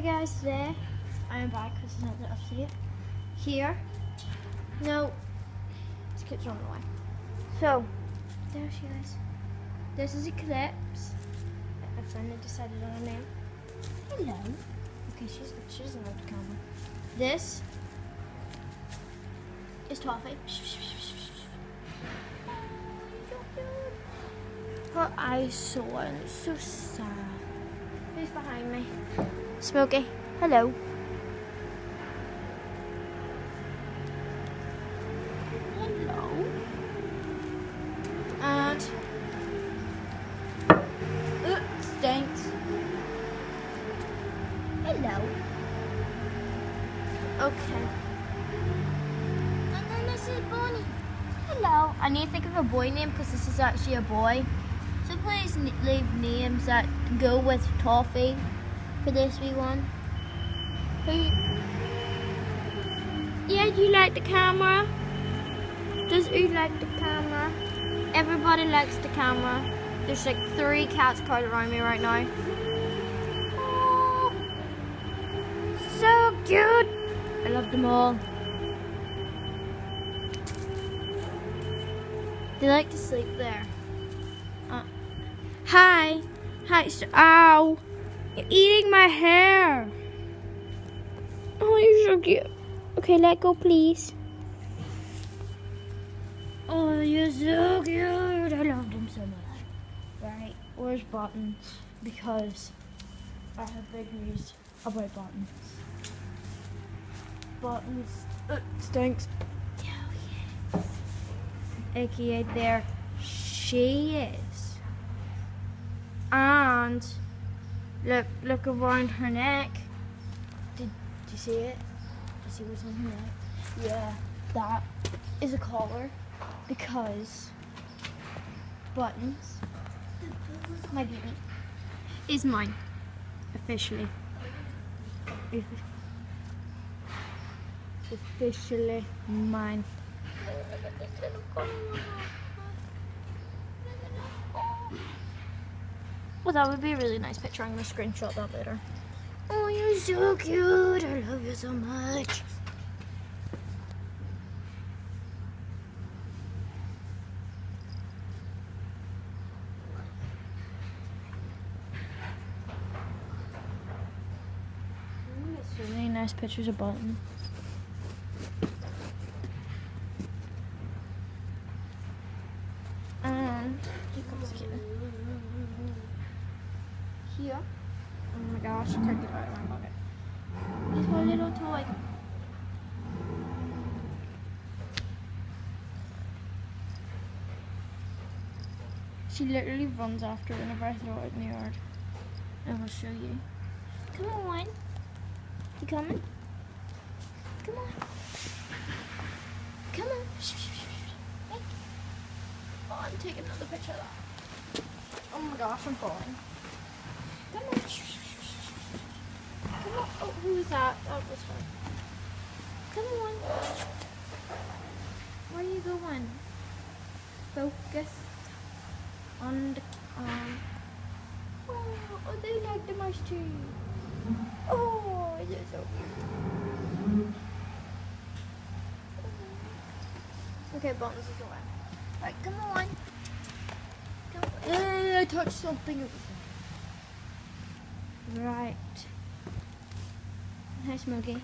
Hey guys, today I am back with another update. Here, no, this kid's running away. So, there she is. This is Eclipse. I finally decided on her name. Hello. Okay, she doesn't have the camera. This is Toffee. Her eyes sore and it's so sad. Who's behind me? Smokey. Hello. Hello. And stinks. Hello. Okay. And then this is Bonnie. Hello. I need to think of a boy name because this is actually a boy. So please leave names that go with Toffee for this wee one. Yeah, do you like the camera? Does you like the camera? Everybody likes the camera. There's like 3 cats crowded around me right now. Oh, so cute. I love them all. They like to sleep there. Hi. Hi. Ow. You're eating my hair. Oh, you're so cute. Okay, let go, please. Oh, you're so cute. I love them so much. Right, where's Buttons? Because I have big news about Buttons. Buttons stinks. Oh, yes. AKA there she is. And look around her neck. Did you see it? Did you see what's on her neck? Yeah, that is a collar because Buttons, my baby, is mine officially. Officially mine. Well, that would be a really nice picture. I'm going to screenshot that later. Oh, you're so cute. I love you so much. It's really nice pictures of Button. And here comes the kitten. Here. Oh my gosh, I can't get it out of my pocket. He's my little toy. She literally runs after whenever I throw it in the yard. I will show you. Come on. You coming? Come on. Come on. Hey. Oh, I'm taking another picture of that. Oh my gosh, I'm falling. Come on. Come on. Oh, who was that? That was her. Come on. Where are you going? Focus on the oh, they like the mouse too. Oh, they're so cute. Okay, Buttons is away. Right, come on. Come on. I touched something. Right. Hi, Smokey.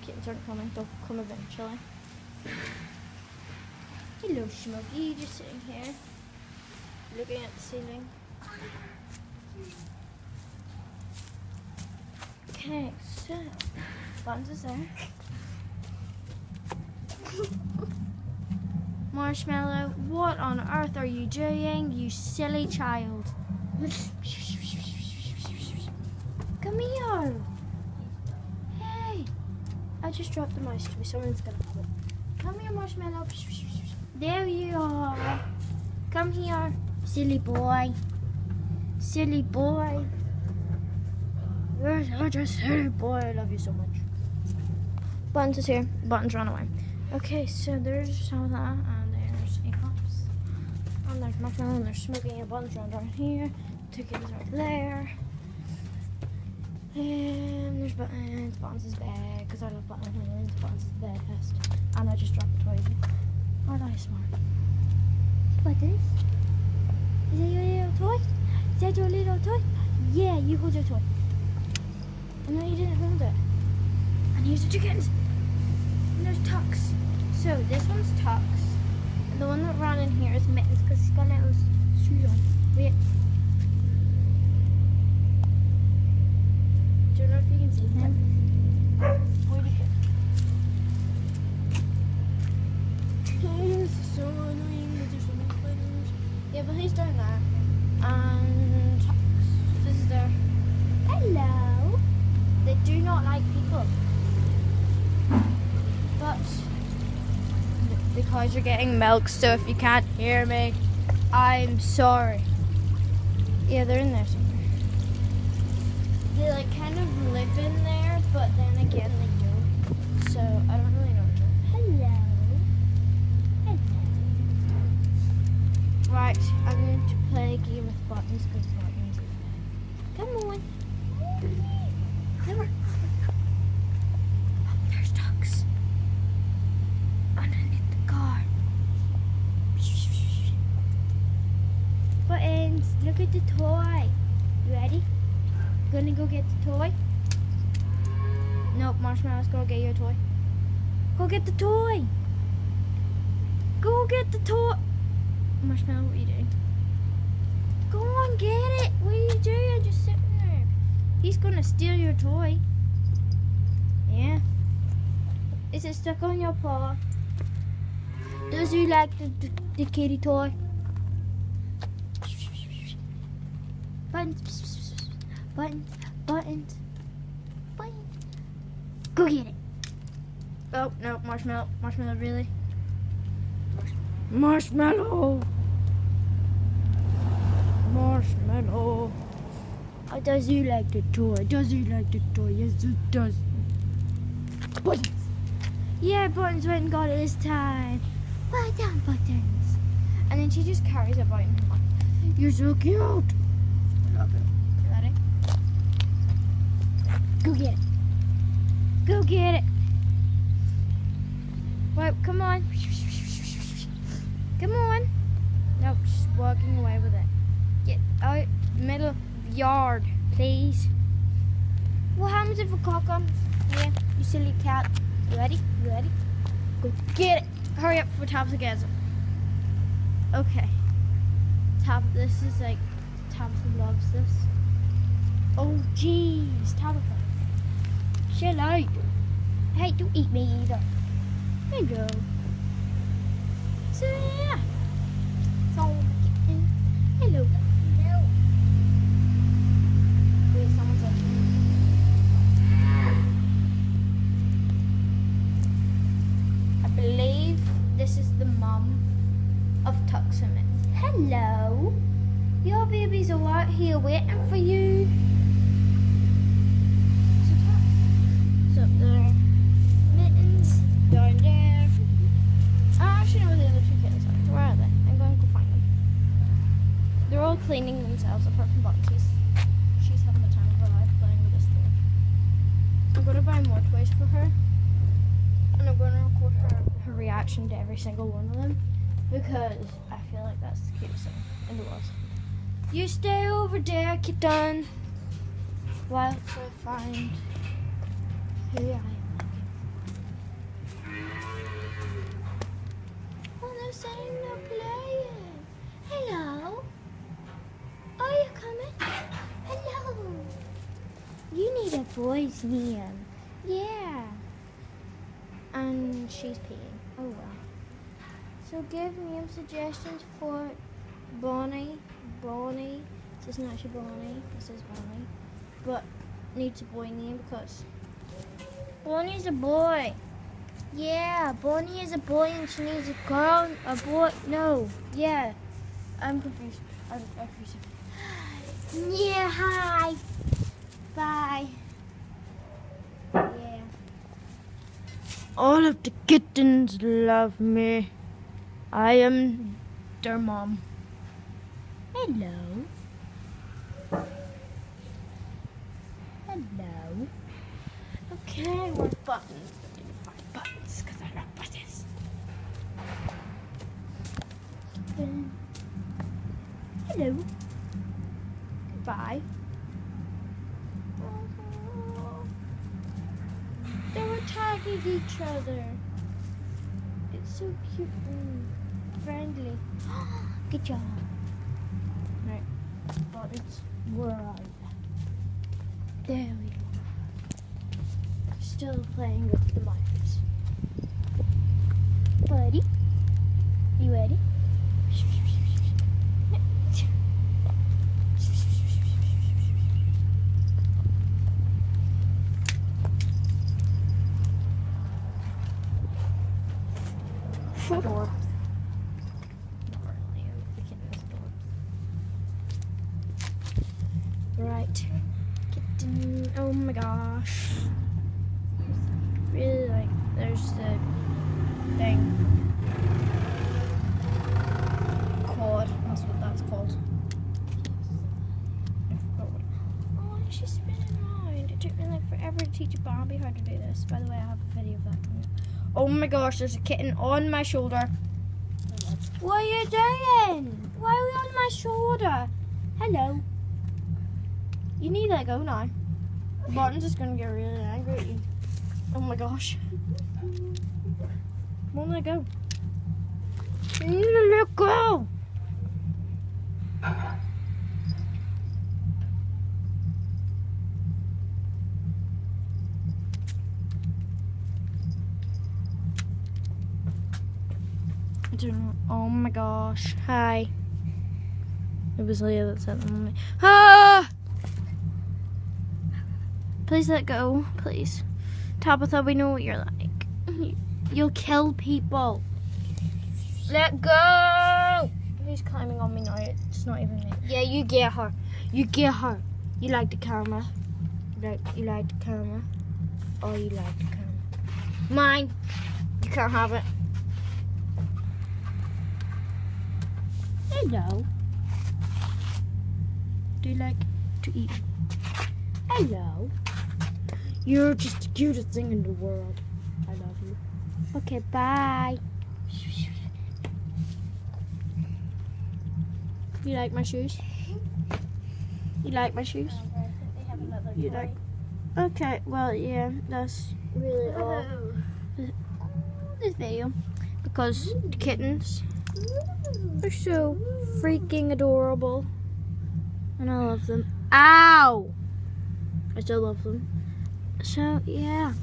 Kittens aren't coming. They'll come eventually. Hello, Smokey. You're just sitting here, looking at the ceiling. Okay, so Buttons is there. Marshmallow, what on earth are you doing, you silly child? Come here. Hey, I just dropped the mouse toy. Someone's gonna have it. Come here, Marshmallow. There you are. Come here, silly boy. Silly boy. You're such a silly boy. I love you so much. Buttons is here. Buttons run away. Okay, so there's some of that, and there's Eclipse. And there's Marshmallow, and there's Smokey, and Buttons run down here. 2 kittens right there. There's Buttons. Buttons is bad because I love Buttons. Buttons is the best. And I just dropped the toy again. Aren't I smart? Buttons? Is that your little toy? Is that your little toy? Yeah, you hold your toy. And no, you didn't hold it. And here's the chickens. And there's Tux. So this one's Tux. And the one that ran in here is Mittens because he's got little shoes on. Wait. Do you know if you can see him? Where'd he go? He's so annoying. There's so many spiders. Yeah, but he's down there. And Tux is there. Hello. They do not like people. But the cows are getting milk, so if you can't hear me, I'm sorry. Yeah, they're in there somewhere. They like kind of live in there, but then again they don't. So I don't really know. Hello. Hello. Right, I'm going to play a game with Buttons because Buttons. Come on. Come on. Oh, there's ducks. Underneath the car. Buttons, look at the toy. You ready? Gonna go get the toy? Nope, Marshmallow's gonna get your toy. Go get the toy! Go get the toy! Marshmallow, what are you doing? Go on, get it! What are you doing? Just sitting there. He's gonna steal your toy. Yeah. Is it stuck on your paw? Does you like the kitty toy? Buttons. Buttons. Buttons. Buttons. Go get it. Oh, no, Marshmallow. Marshmallow, really? Marshmallow. Marshmallow. Oh, does he like the toy? Does he like the toy? Yes, it does. Buttons. Yeah, Buttons went and got it this time. Well done, Buttons. And then she just carries it about in her mouth. You're so cute. I love it. You ready? Go get it. Go get it. Right, come on. Come on. Nope, she's walking away with it. Get out middle of the yard, please. What happens if a cat comes? Yeah, you silly cat. You ready? You ready? Go get it. Hurry up before Tabitha gets it. Okay. This is like, Tabitha loves this. Oh, jeez, Tabitha. Chill out. Hey, don't eat me either. Hello. So, yeah. So, hello. Hello. Wait, someone's up. I believe this is the mum of Tux and Mittens. Hello. Your babies are out here waiting for you. So up there. Mittens down there. I actually know where the other two kittens are. Where are they? I'm going to go find them. They're all cleaning themselves apart from Buttons. She's having the time of her life playing with this toy. I'm going to buy more toys for her. And I'm going to record her reaction to every single one of them. Because I feel like that's the cutest thing in the world. You stay over there, kitten. Whilst I find who I am. Oh, they're saying they're playing. Hello. Are you coming? Hello. You need a boy's name. Yeah. And she's peeing. Oh well. So give me suggestions for Bonnie. Bonnie. This is not actually Bonnie. This is Bonnie. But needs a boy name because Bonnie's a boy. Yeah, Bonnie is a boy and she needs a girl. A boy. No. Yeah. I'm confused. I'm confused. Yeah, hi. Bye. Yeah. All of the kittens love me. I am their mom. Hello. Hello. Okay, where's buttons? I need to find buttons because I love buttons. Hello. Goodbye. They were tagging each other. It's so cute and friendly. Good job. Right, buttons. Where are you? There we go. Still playing with the mice. Buddy, you ready? Adorable. Right. Kitten. Oh my gosh. Really like, there's the thing. Cord. That's what that's called. Oh, she's spinning around. It took me like forever to teach Bambi how to do this. By the way, I have a video of that coming up. Oh my gosh, there's a kitten on my shoulder. What are you doing? Why are we on my shoulder? Hello. You need to let go now. Martin's just gonna get really angry at you. Oh my gosh. Won't let go. You need to let go. Oh my gosh. Hi. It was Leah that said that on me. Ah! Please let go. Please. Tabitha, we know what you're like. You'll kill people. Let go! He's climbing on me now. It's not even me. Yeah, you get her. You get her. You like the camera. You like the camera. Oh, you like the camera. Mine. You can't have it. Hello. Do you like to eat? Hello. You're just the cutest thing in the world. I love you. Okay, bye. You like my shoes? You like my shoes? You like? Okay, well, yeah, that's really all this video because the kittens are so freaking adorable and I love them. Ow! I still love them. So, yeah.